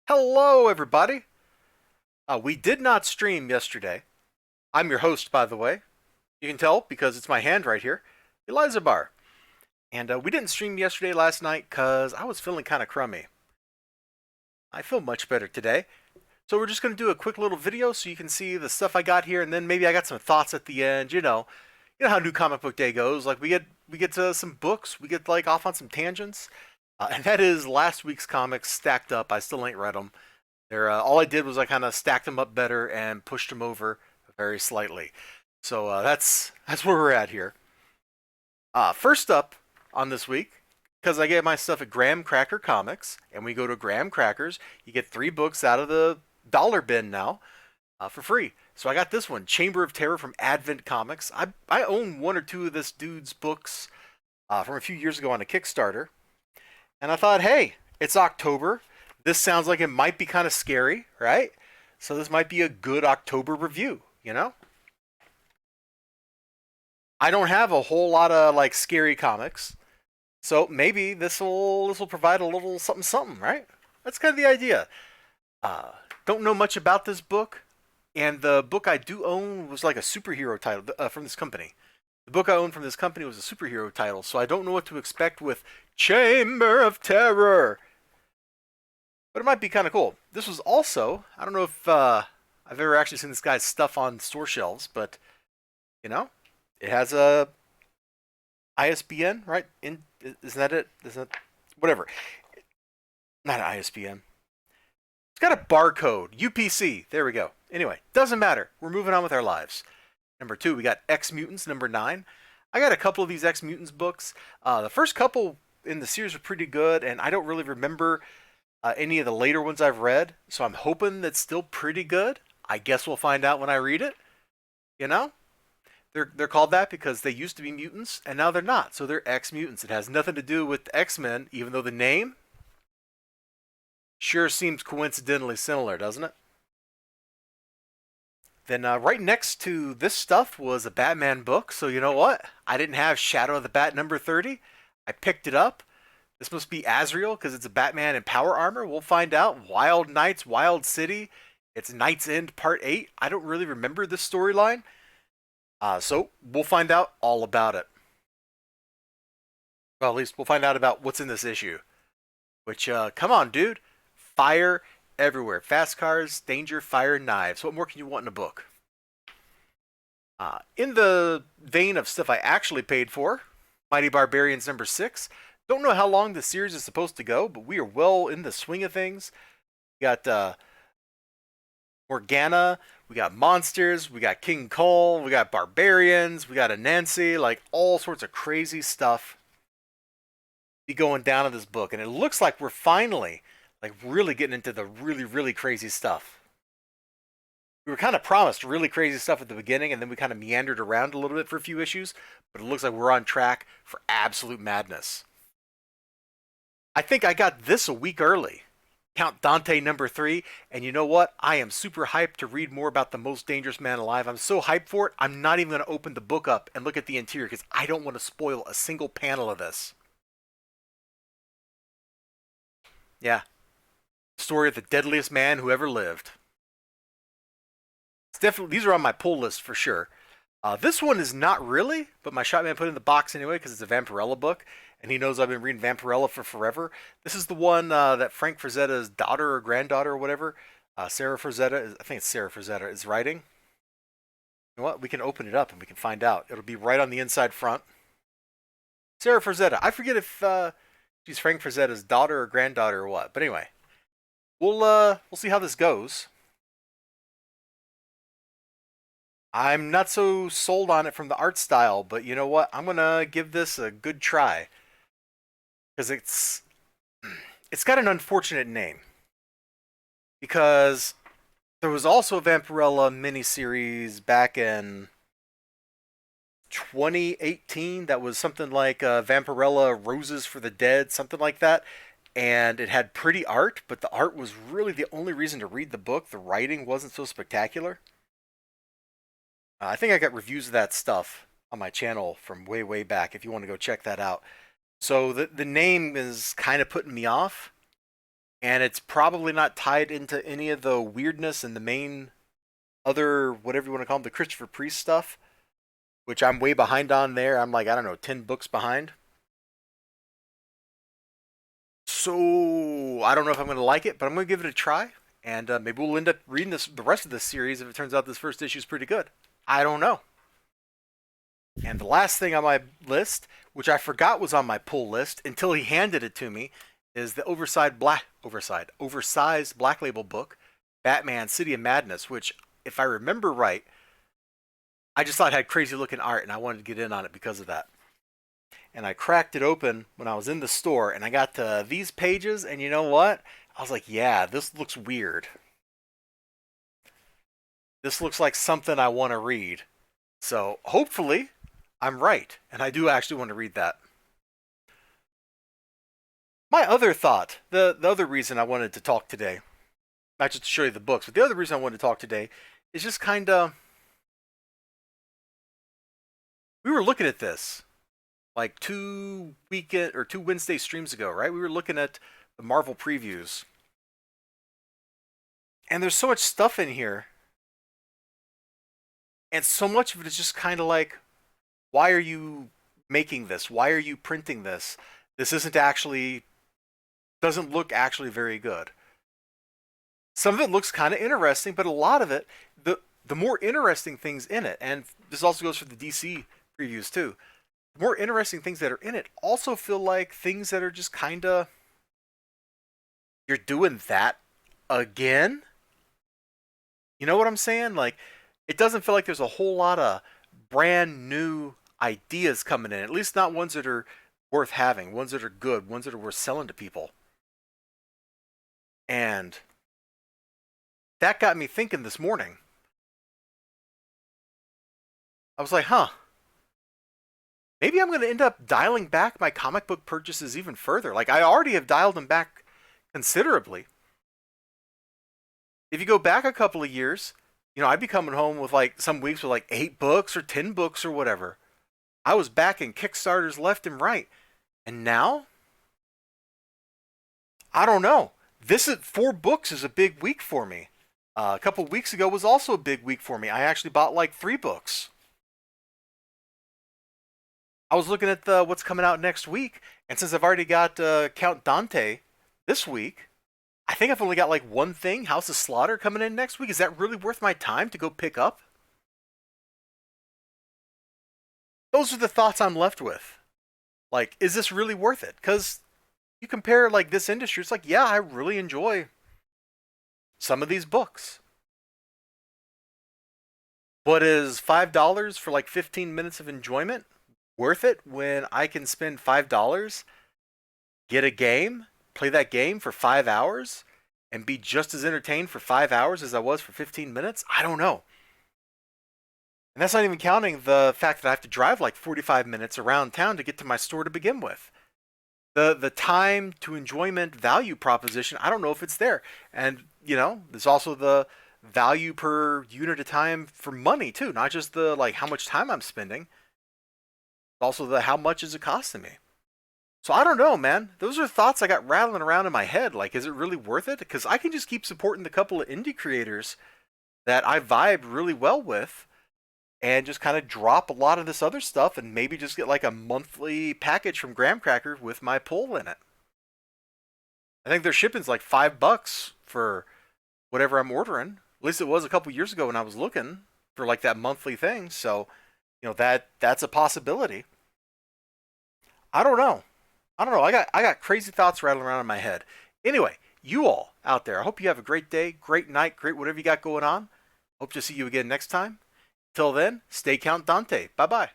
Hello, everybody. We did not stream yesterday. I'm your host, by the way. You can tell because it's my hand right here, Elizibar. And we didn't stream yesterday last night because I was feeling kind of crummy. I feel much better today. So we're just going to do a quick little video so you can see the stuff I got here, and then maybe I got some thoughts at the end. You know how New Comic Book Day goes. Like we get to some books, we get like off on some tangents, and that is last week's comics stacked up. I still ain't read them. All I did was I kind of stacked them up better and pushed them over very slightly. So that's where we're at here. First up on this week, because I get my stuff at Graham Cracker Comics, and we go to Graham Crackers, you get 3 books out of the dollar bin now for free. So I got this one, Chamber of Terror from Advent Comics. I own one or two of this dude's books from a few years ago on a Kickstarter, and I thought, hey, it's October. This sounds like it might be kind of scary, right? So this might be a good October review. I don't have a whole lot of like scary comics, so maybe this will provide a little something something, right? That's kind of the idea. Uh, don't know much about this book, and the book I do own was like a superhero title from this company. The book I owned from this company was a superhero title, so I don't know what to expect with Chamber of Terror. But it might be kind of cool. This was also, I don't know if I've ever actually seen this guy's stuff on store shelves, but you know, it has a ISBN, right? Isn't that it? Isn't that whatever? Not an ISBN. It's got a barcode. UPC. There we go. Anyway, doesn't matter. We're moving on with our lives. Number 2, we got X Mutants. Number 9. I got a couple of these X Mutants books. The first couple in the series are pretty good, and I don't really remember any of the later ones I've read, so I'm hoping that's still pretty good. I guess we'll find out when I read it. You know, they're called that because they used to be mutants and now they're not, so they're X mutants. It has nothing to do with X-Men, even though the name sure seems coincidentally similar, doesn't it? Then right next to this stuff was a Batman book, so you know what? I didn't have Shadow of the Bat number 30. I picked it up. This must be Azrael because it's a Batman in power armor. We'll find out. Wild Nights, Wild City. It's Night's End Part 8. I don't really remember this storyline. So we'll find out all about it. Well, at least we'll find out about what's in this issue. Which, come on, dude. Fire everywhere. Fast cars, danger, fire, knives. What more can you want in a book? In the vein of stuff I actually paid for, Mighty Barbarians number 6. Don't know how long the series is supposed to go, but we are well in the swing of things. We got Morgana, we got monsters, we got King Cole, we got barbarians, we got Anansi, like all sorts of crazy stuff be going down in this book. And it looks like we're finally like really getting into the really, really crazy stuff. We were kind of promised really crazy stuff at the beginning, and then we kind of meandered around a little bit for a few issues, but it looks like we're on track for absolute madness. I think I got this a week early. Count Dante number 3, and you know what? I am super hyped to read more about the most dangerous man alive. I'm so hyped for it, I'm not even going to open the book up and look at the interior because I don't want to spoil a single panel of this. Yeah, story of the deadliest man who ever lived. It's definitely, these are on my pull list for sure. This one is not really, but my shopman put it in the box anyway because it's a Vampirella book, and he knows I've been reading Vampirella for forever. This is the one that Frank Frazetta's daughter or granddaughter or whatever, Sarah Frazetta, I think it's Sarah Frazetta, is writing. You know what? We can open it up and we can find out. It'll be right on the inside front. Sarah Frazetta. I forget if she's Frank Frazetta's daughter or granddaughter or what, but anyway, we'll see how this goes. I'm not so sold on it from the art style, but you know what? I'm gonna give this a good try because it's got an unfortunate name because there was also a Vampirella miniseries back in 2018 that was something like Vampirella Roses for the Dead, something like that. And it had pretty art, but the art was really the only reason to read the book. The writing wasn't so spectacular. I think I got reviews of that stuff on my channel from way, way back if you want to go check that out. So the name is kind of putting me off. and it's probably not tied into any of the weirdness and the main other, whatever you want to call them, the Christopher Priest stuff, which I'm way behind on there. I'm like, I don't know, 10 books behind. So I don't know if I'm going to like it, but I'm going to give it a try, and maybe we'll end up reading the rest of this series if it turns out this first issue is pretty good. I don't know. And the last thing on my list, which I forgot was on my pull list until he handed it to me, is the oversized Black Label book, Batman: City of Madness, which, if I remember right, I just thought it had crazy looking art, and I wanted to get in on it because of that. And I cracked it open when I was in the store, and I got to these pages, and you know what? I was like, yeah, this looks weird. This looks like something I want to read. So hopefully I'm right, and I do actually want to read that. My other thought, the other reason I wanted to talk today, not just to show you the books, but the other reason I wanted to talk today is just kind of, we were looking at this like 2 Wednesday streams ago, right? We were looking at the Marvel previews, and there's so much stuff in here, and so much of it is just kind of like, why are you making this? Why are you printing this? This doesn't look actually very good. Some of it looks kind of interesting, but a lot of it, the more interesting things in it, and this also goes for the DC previews too, the more interesting things that are in it also feel like things that are just kind of, you're doing that again? You know what I'm saying? Like, it doesn't feel like there's a whole lot of brand new ideas coming in, at least not ones that are worth having, ones that are good, ones that are worth selling to people. And that got me thinking this morning. I was like, huh, maybe I'm going to end up dialing back my comic book purchases even further. Like, I already have dialed them back considerably. If you go back a couple of years, I'd be coming home with like some weeks with like 8 books or 10 books or whatever. I was backing Kickstarters left and right. And now, I don't know. 4 books is a big week for me. A couple of weeks ago was also a big week for me. I actually bought like 3 books. I was looking at what's coming out next week, and since I've already got Count Dante this week, I think I've only got like one thing, House of Slaughter, coming in next week. Is that really worth my time to go pick up? Those are the thoughts I'm left with. Like, is this really worth it? Because you compare like this industry, it's like, yeah, I really enjoy some of these books. But is $5 for like 15 minutes of enjoyment worth it when I can spend $5, get a game, play that game for 5 hours, and be just as entertained for 5 hours as I was for 15 minutes? I don't know. And that's not even counting the fact that I have to drive like 45 minutes around town to get to my store to begin with. The time to enjoyment value proposition, I don't know if it's there. And, there's also the value per unit of time for money too, not just the like how much time I'm spending, also the how much is it costing me. So I don't know, man. Those are thoughts I got rattling around in my head. Like, is it really worth it? Because I can just keep supporting the couple of indie creators that I vibe really well with, and just kind of drop a lot of this other stuff and maybe just get like a monthly package from Graham Cracker with my pull in it. I think their shipping's like $5 for whatever I'm ordering. At least it was a couple years ago when I was looking for like that monthly thing. So, that's a possibility. I don't know. I got crazy thoughts rattling around in my head. Anyway, you all out there, I hope you have a great day, great night, great whatever you got going on. Hope to see you again next time. Till then, stay Count Dante. Bye bye.